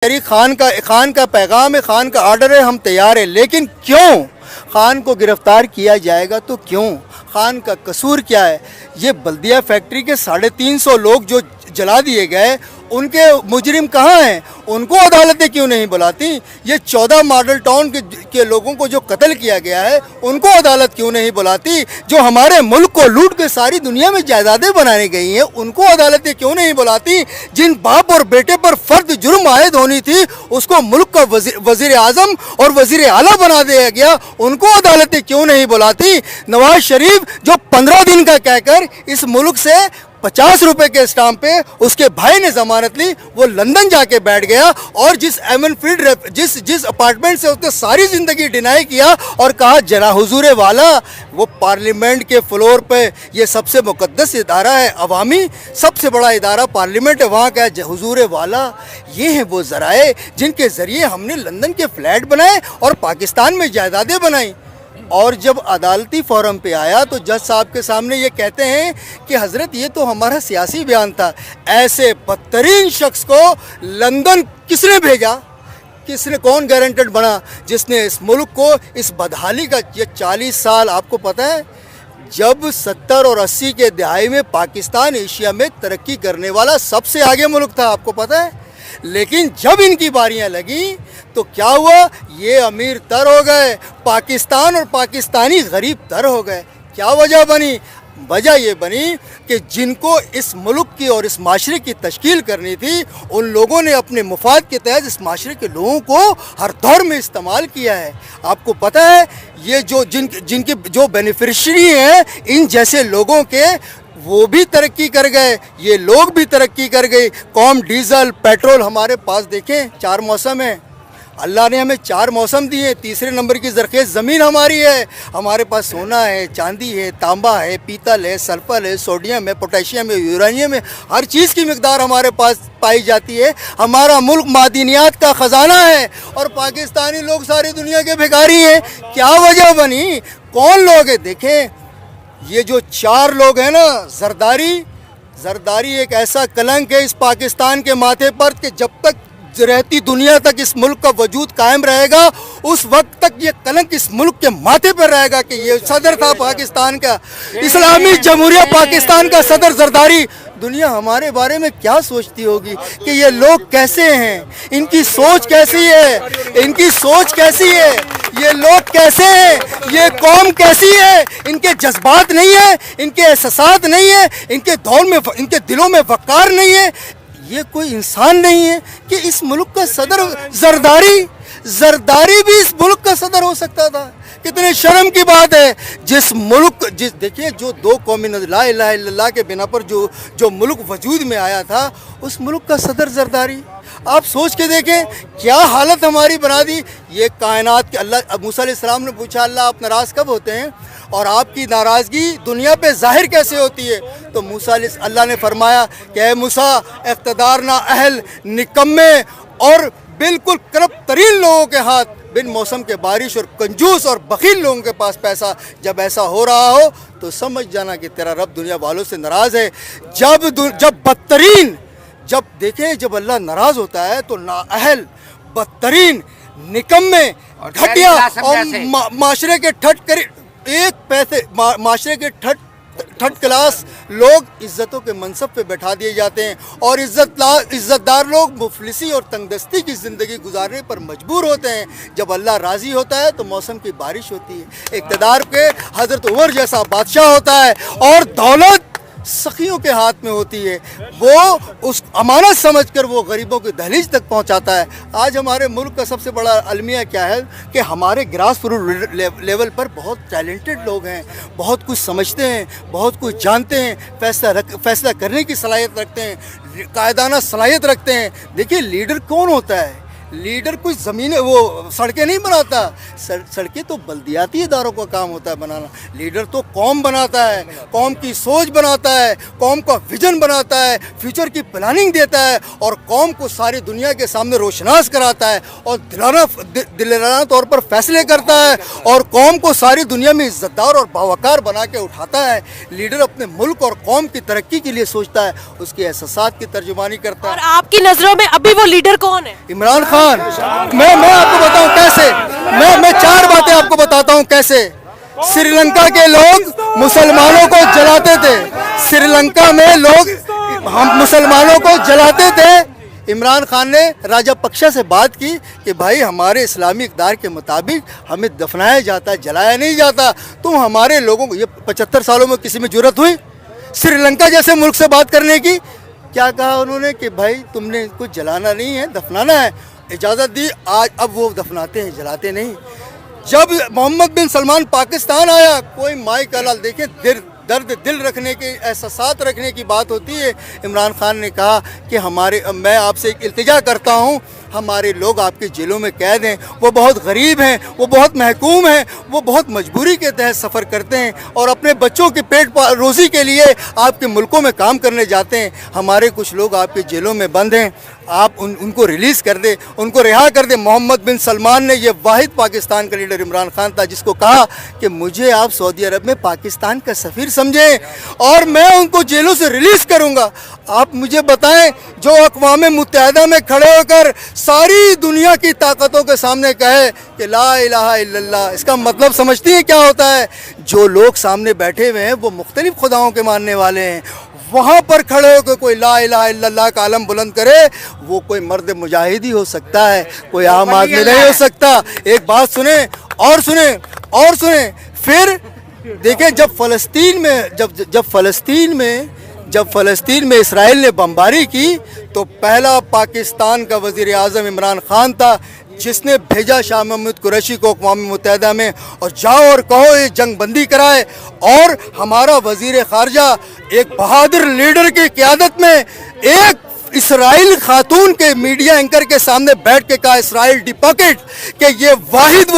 खान का पैगाम है, खान का ऑर्डर है, हम तैयार हैं। लेकिन क्यों खान को गिरफ्तार किया जाएगा? तो क्यों? खान का कसूर क्या है? ये बल्दिया फैक्ट्री के 350 लोग जो जला दिए गए, उनके मुजरिम कहाँ हैं? उनको अदालतें क्यों नहीं बुलाती? ये 14 मॉडल टाउन के लोगों को जो कत्ल किया गया है, उनको अदालत क्यों नहीं बुलाती? जो हमारे मुल्क को लूट के सारी दुनिया में जायदादें बनाने गई हैं, उनको अदालतें क्यों नहीं बुलाती? जिन बाप और बेटे पर फर्द जुर्म आयद होनी थी, उसको मुल्क का वजीर आजम और वजीर आला बना दिया गया, उनको अदालतें क्यों नहीं बुलाती? नवाज शरीफ जो 15 दिन का कहकर इस मुल्क से 50 रुपए के स्टाम्प पे उसके भाई ने जमानत ली, वो लंदन जाके बैठ गया और जिस एमन फील्ड जिस अपार्टमेंट से उसने सारी जिंदगी डिनाई किया और कहा जरा हुजूरे वाला, वो पार्लियामेंट के फ्लोर पे ये सबसे मुकद्दस इदारा है, अवामी सबसे बड़ा इदारा पार्लियामेंट है, वहाँ का हुजूरे वाला। ये हैं वो जराए जिनके ज़रिए हमने लंदन के फ्लैट बनाए और पाकिस्तान में जायदादें बनाई। और जब अदालती फोरम पे आया तो जज साहब के सामने ये कहते हैं कि हज़रत ये तो हमारा सियासी बयान था। ऐसे बदतरीन शख्स को लंदन किसने भेजा? किसने, कौन गारंटेड बना जिसने इस मुल्क को इस बदहाली का ये 40 साल? आपको पता है जब 70 और 80 के दहाई में पाकिस्तान एशिया में तरक्की करने वाला सबसे आगे मुल्क था, आपको पता है। लेकिन जब इनकी बारियां लगी तो क्या हुआ? ये अमीर तर हो गए, पाकिस्तान और पाकिस्तानी गरीब तर हो गए। क्या वजह बनी? वजह ये बनी कि जिनको इस मुल्क की और इस माशरे की तश्कील करनी थी, उन लोगों ने अपने मुफाद के तहत इस माशरे के लोगों को हर दौर में इस्तेमाल किया है। आपको पता है ये जो जिनके जो बेनिफिशरी हैं, इन जैसे लोगों के, वो भी तरक्की कर गए, ये लोग भी तरक्की कर गए। कौम डीजल पेट्रोल हमारे पास देखें 4 मौसम है, अल्लाह ने हमें 4 मौसम दिए। तीसरे नंबर की ज़रखेज़ ज़मीन हमारी है। हमारे पास सोना है, चांदी है, तांबा है, पीतल है, सल्फर है, सोडियम है, पोटेशियम है, यूरेनियम है, हर चीज़ की मिकदार हमारे पास पाई जाती है। हमारा मुल्क मादिनियात का ख़जाना है और पाकिस्तानी लोग सारी दुनिया के भिखारी हैं। क्या वजह बनी? कौन लोग हैं? देखें ये जो 4 लोग हैं ना, जरदारी एक ऐसा कलंक है इस पाकिस्तान के माथे पर कि जब तक रहती दुनिया तक इस मुल्क का वजूद कायम रहेगा, उस वक्त तक ये कलंक इस मुल्क के माथे पर रहेगा कि ये सदर था पाकिस्तान का, इस्लामी जमहूरिया पाकिस्तान का सदर जरदारी। दुनिया हमारे बारे में क्या सोचती होगी कि ये लोग कैसे हैं, इनकी सोच कैसी है, इनकी सोच कैसी है, ये लोग कैसे हैं, ये कौम कैसी है, इनके जज्बात नहीं है, इनके एहसासात नहीं है, इनके दिलों में वक़ार नहीं है। ये कोई इंसान नहीं है कि इस मुल्क का सदर जरदारी भी इस मुल्क का सदर हो सकता था। कितने शर्म की बात है। देखिए जो 2 कौमी ला इलाहा इल्लल्लाह के बिना पर जो मुल्क वजूद में आया था, उस मुल्क का सदर जरदारी। आप सोच के देखें क्या हालत हमारी बना दी। ये कायनात के अल्लाह, मूसा अलैहिस्सलाम ने पूछा अल्लाह आप नाराज़ कब होते हैं और आपकी नाराज़गी दुनिया पे जाहिर कैसे होती है? तो अल्लाह ने फरमाया कि ए मूसा, इक़्तिदार ना अहल, निकम्मे और बिल्कुल करप्ट तरीन लोगों के हाथ, बिन मौसम के बारिश और कंजूस और बखील लोगों के पास पैसा, जब ऐसा हो रहा हो तो समझ जाना कि तेरा रब दुनिया वालों से नाराज़ है। जब अल्लाह नाराज़ होता है तो नाअहल, बदतरीन, निकम्मे, घटिया और माशरे के माशरे के थर्ड क्लास लोग इज्जतों के मनसब पे बैठा दिए जाते हैं और इज्जतदार लोग मुफलिसी और तंगदस्ती की ज़िंदगी गुजारने पर मजबूर होते हैं। जब अल्लाह राज़ी होता है तो मौसम की बारिश होती है, इक़्तिदार के हज़रत उमर जैसा बादशाह होता है और दौलत सखियों के हाथ में होती है। वो उस अमानत समझकर वो गरीबों की दहलीज तक पहुंचाता है। आज हमारे मुल्क का सबसे बड़ा अलमिया क्या है कि हमारे ग्रास रूट लेवल पर बहुत टैलेंटेड लोग हैं, बहुत कुछ समझते हैं, बहुत कुछ जानते हैं, फैसला करने की सलाहियत रखते हैं, कायदाना सलाहियत रखते हैं। देखिए लीडर कौन होता है? लीडर कोई ज़मीनें वो सड़कें नहीं बनाता, सड़कें तो बल्दियाती इदारों का काम होता है बनाना। लीडर तो कौम बनाता है, कौम की सोच बनाता है, कौम का विजन बनाता है, फ्यूचर की प्लानिंग देता है और कौम को सारी दुनिया के सामने रोशनास कराता है और दिलाना तौर पर फैसले करता है और कौम को सारी दुनिया में इज्जतदार और बावकार बना के उठाता है। लीडर अपने मुल्क और कौम की तरक्की के लिए सोचता है, उसके एहसासात की तर्जुमानी करता है। और आपकी नजरों में अभी वो लीडर कौन है? इमरान खान। मैं आपको बताऊं कैसे, मैं 4 बातें आपको बताता हूं कैसे। श्रीलंका के लोग मुसलमानों को जलाते थे, श्रीलंका में लोग हम मुसलमानों को जलाते थे। इमरान खान ने राजा पक्षा से बात की कि भाई हमारे इस्लामी इक़दार के मुताबिक हमें दफनाया जाता, जलाया नहीं जाता। तुम हमारे लोगों को, ये 75 सालों में किसी में जुर्रत हुई श्रीलंका जैसे मुल्क से बात करने की? क्या कहा उन्होंने कि भाई तुमने कुछ जलाना नहीं है, दफनाना है। इजाज़त दी, आज अब वो दफनाते हैं, जलाते नहीं। जब मोहम्मद बिन सलमान पाकिस्तान आया, कोई माई का लाल देखे दर्द दिल रखने के, एहसासात रखने की बात होती है। इमरान खान ने कहा कि मैं आपसे एक इल्तिजा करता हूँ, हमारे लोग आपके जेलों में कैद हैं, वो बहुत गरीब हैं, वो बहुत महकूम हैं, वो बहुत मजबूरी के तहत सफ़र करते हैं और अपने बच्चों के पेट रोज़ी के लिए आपके मुल्कों में काम करने जाते हैं। हमारे कुछ लोग आपके जेलों में बंद हैं, आप उनको रिलीज़ कर दे, उनको रिहा कर दे। मोहम्मद बिन सलमान ने, ये वाहिद पाकिस्तान का लीडर इमरान खान था जिसको कहा कि मुझे आप सऊदी अरब में पाकिस्तान का सफ़ीर समझें और मैं उनको जेलों से रिलीज़ करूँगा। आप मुझे बताएं, जो अक़वाम मुत्तहिदा में खड़े होकर सारी दुनिया की ताकतों के सामने कहे कि ला इलाहा इल्लल्लाह, इसका मतलब समझती हैं क्या होता है? जो लोग सामने बैठे हुए हैं वो मुख्तलिफ खुदाओं के मानने वाले हैं, वहाँ पर खड़े होकर कोई ला इलाहा इल्लल्लाह का आलम बुलंद करे, वो कोई मर्द मुजाहिद ही हो सकता है, कोई आम आदमी नहीं हो सकता। एक बात सुने और सुने और सुने, फिर देखें, जब फ़लस्तीन में इसराइल ने बमबारी की तो पहला पाकिस्तान का वज़ीर आज़म इमरान खान था जिसने भेजा शाह महमूद कुरैशी को अक़वाम मुत्तहिदा में और जाओ और कहो ये जंग बंदी कराए। और हमारा वज़ीर ख़ारजा एक बहादुर लीडर की क़यादत में एक इसराइल खातून के मीडिया एंकर के सामने बैठ के कहा, इसराइल डिपॉकेट, कि ये वाहिद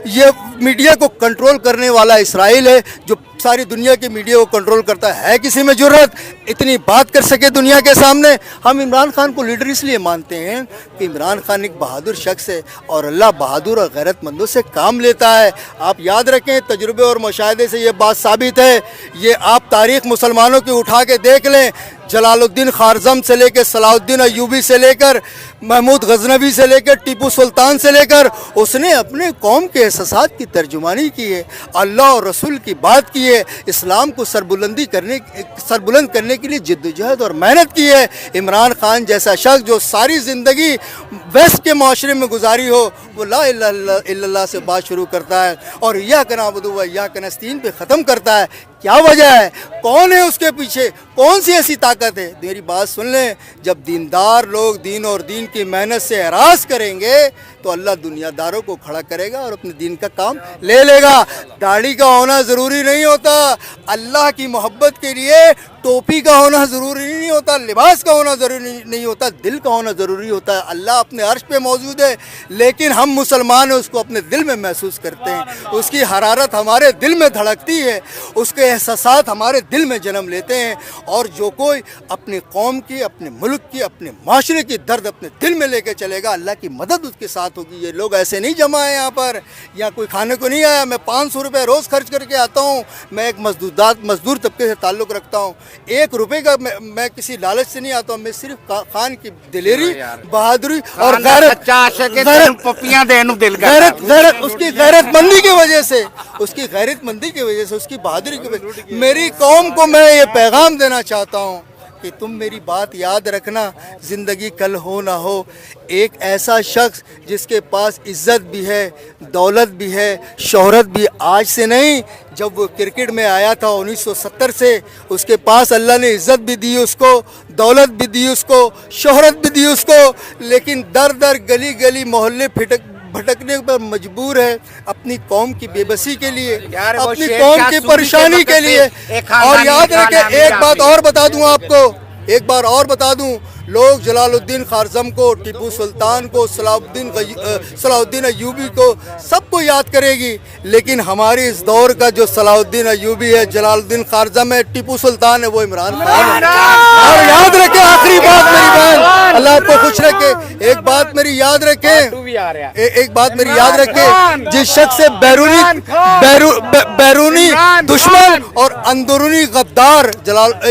ये मीडिया को कंट्रोल करने वाला इसराइल है जो सारी दुनिया की मीडिया को कंट्रोल करता है। किसी में जुर्रत इतनी बात कर सके दुनिया के सामने? हम इमरान खान को लीडर इसलिए मानते हैं कि इमरान खान एक बहादुर शख्स है और अल्लाह बहादुर और गैरतमंदों से काम लेता है। आप याद रखें, तजुर्बे और मुशाहिदे से ये बात साबित है। ये आप तारीख़ मुसलमानों की उठा के देख लें, जलालुद्दीन खारज़म से लेकर, सलाहुद्दीन अय्यूबी से लेकर, महमूद गजनवी से लेकर, टीपू सुल्तान से लेकर, उसने अपने कौम के एहसासात की तर्जुमानी की है, अल्लाह और रसूल की बात की है, इस्लाम को सरबुलंद करने के लिए जिद्दोजहद और मेहनत की है। इमरान खान जैसा शख्स जो सारी ज़िंदगी वेस्ट के माशरे में गुजारी हो, वो ला इलाहा इल्लल्लाह से बात शुरू करता है और इय्याका नअबुदु व इय्याका नस्तईन पे ख़त्म करता है। क्या वजह है? कौन है उसके पीछे? कौन सी ऐसी ताकत है? मेरी बात सुन लें, जब दीनदार लोग दीन और दीन की मेहनत से एराज़ करेंगे तो अल्लाह दुनियादारों को खड़ा करेगा और अपने दीन का काम ले लेगा। दाढ़ी का होना ज़रूरी नहीं होता, अल्लाह की मोहब्बत के लिए टोपी का होना ज़रूरी नहीं होता, लिबास का होना ज़रूरी नहीं होता, दिल का होना ज़रूरी होता है। अल्लाह अपने अर्श पे मौजूद है, लेकिन हम मुसलमान हैं, उसको अपने दिल में महसूस करते हैं, उसकी हरारत हमारे दिल में धड़कती है, उसके एहसासात हमारे दिल में जन्म लेते हैं। और जो कोई अपनी कौम की, अपने मुल्क की, अपने माशरे की दर्द अपने दिल में लेके चलेगा, अल्लाह की मदद उसके साथ होगी। ये लोग ऐसे नहीं जमा है यहाँ पर, यहाँ कोई खाने को नहीं आया। मैं 500 रुपये रोज़ खर्च करके आता हूँ। मैं एक मजदूर तबके से ताल्लुक़ रखता हूँ। 1 रुपये का मैं किसी लालच से नहीं आता हूँ। मैं सिर्फ खान की दिलेरी, बहादुरी और उसकी गैरतमंदी की वजह से, उसकी बहादुरी की वजह से मेरी कौम को मैं ये पैगाम देना चाहता हूँ कि तुम मेरी बात याद रखना, ज़िंदगी कल हो ना हो, एक ऐसा शख्स जिसके पास इज़्ज़त भी है, दौलत भी है, शोहरत भी, आज से नहीं, जब वो क्रिकेट में आया था 1970 से, उसके पास अल्लाह ने इज़्ज़त भी दी उसको, दौलत भी दी उसको, शोहरत भी दी उसको, लेकिन दर दर गली गली मोहल्ले भटकने पर मजबूर है अपनी कौम की बेबसी के लिए, अपनी कौम की परेशानी के लिए। और याद रखें, एक बात और बता दूं आपको, एक बार और बता दूं, लोग जलालुद्दीन खारज़म को, टीपू सुल्तान को, सलाहुद्दीन अय्यूबी को, सबको याद करेगी, लेकिन हमारे इस दौर का जो सलाहुद्दीन अय्यूबी है, जलालुद्दीन खारज़म है, टीपू सुल्तान है, वो इमरान खान है। और याद रखे, आखिरी बात मेरी बहन, अल्लाह आपको खुश रखे, एक बात मेरी याद रखे, एक बात मेरी याद रखे, जिस शख्स से बैरूनी दुश्मन और अंदरूनी गद्दार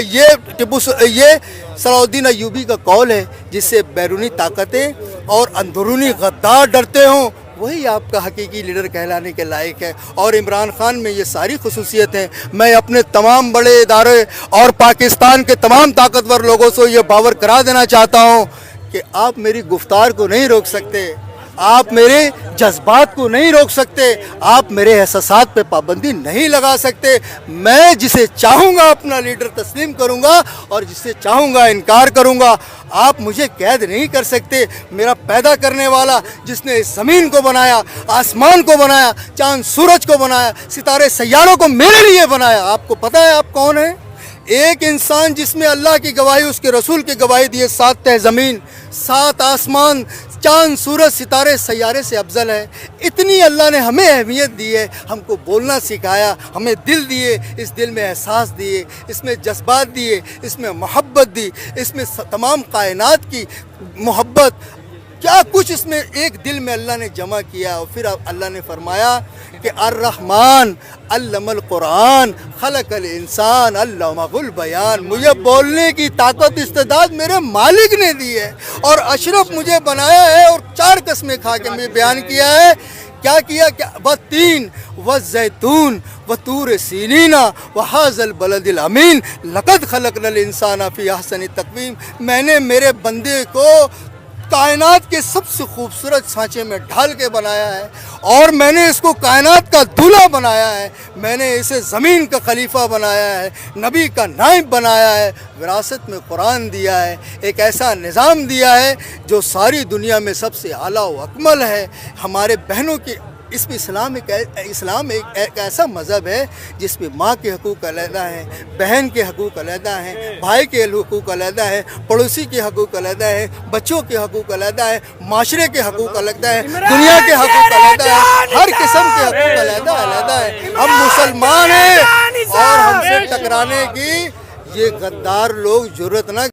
ये सलाहुद्दीन अय्यूबी का कौल है, जिससे बैरूनी ताकतें और अंदरूनी गद्दार डरते हों, वही आपका हकीकी लीडर कहलाने के लायक है। और इमरान खान में ये सारी खसूसियत हैं। मैं अपने तमाम बड़े इदारे और पाकिस्तान के तमाम ताकतवर लोगों से ये बावर करा देना चाहता हूँ कि आप मेरी गुफ्तार को नहीं रोक सकते, आप मेरे जज्बात को नहीं रोक सकते, आप मेरे एहसासात पे पाबंदी नहीं लगा सकते। मैं जिसे चाहूँगा अपना लीडर तस्लीम करूँगा और जिसे चाहूँगा इनकार करूँगा। आप मुझे कैद नहीं कर सकते। मेरा पैदा करने वाला, जिसने इस ज़मीन को बनाया, आसमान को बनाया, चांद सूरज को बनाया, सितारे सैयारों को मेरे लिए बनाया, आपको पता है आप कौन है? एक इंसान जिसमें अल्लाह की गवाही, उसके रसूल की गवाही दिए, 7 तह ज़मीन, 7 आसमान, चांद सूरज सितारे सैयारे से अफजल है। इतनी अल्लाह ने हमें अहमियत दी है, हमको बोलना सिखाया, हमें दिल दिए, इस दिल में एहसास दिए, इसमें जज्बात दिए, इसमें मोहब्बत दी, इसमें तमाम कायनात की मोहब्बत, क्या कुछ इसमें एक दिल में अल्लाह ने जमा किया। और फिर अल्लाह ने फरमाया कि अर्रहमान अल्लमल कुरान खलकल इंसान अल्लमहुल बयान। मुझे बोलने की ताकत, इस्तेदाद मेरे मालिक ने दी है और अशरफ मुझे बनाया है। और 4 कसमें खा के मुझे बयान किया है, क्या किया, क्या वत्तीन वज़ैतून वतूर सीनीना वहाज़ल बलदिल अमीन लक़द खलक़नल इंसाना फ़ी अहसनि तक़वीम। मैंने मेरे बंदे को कायनात के सबसे खूबसूरत सांचे में ढाल के बनाया है और मैंने इसको कायनात का दूल्हा बनाया है। मैंने इसे ज़मीन का खलीफा बनाया है, नबी का नाइब बनाया है, विरासत में कुरान दिया है, एक ऐसा निज़ाम दिया है जो सारी दुनिया में सबसे आला व अकमल है। हमारे बहनों की इसमें इस्लाम एक ऐसा मज़हब है जिसमें माँ के हकूक़ अलहदा हैं, बहन के हकूक़ अलहदा हैं, भाई के हकूक़ अलहदा हैं, पड़ोसी के हकूक़ अलहदा हैं, बच्चों के हकूक़ अलहदा हैं, माशरे के हकूक़ अलहदा हैं, दुनिया के हकूक़ अलहदा हैं, हर किस्म के हकूक़ अलहदा हैं। हम मुसलमान हैं और हमसे टकराने की ये गद्दार लोग जुर्रत ना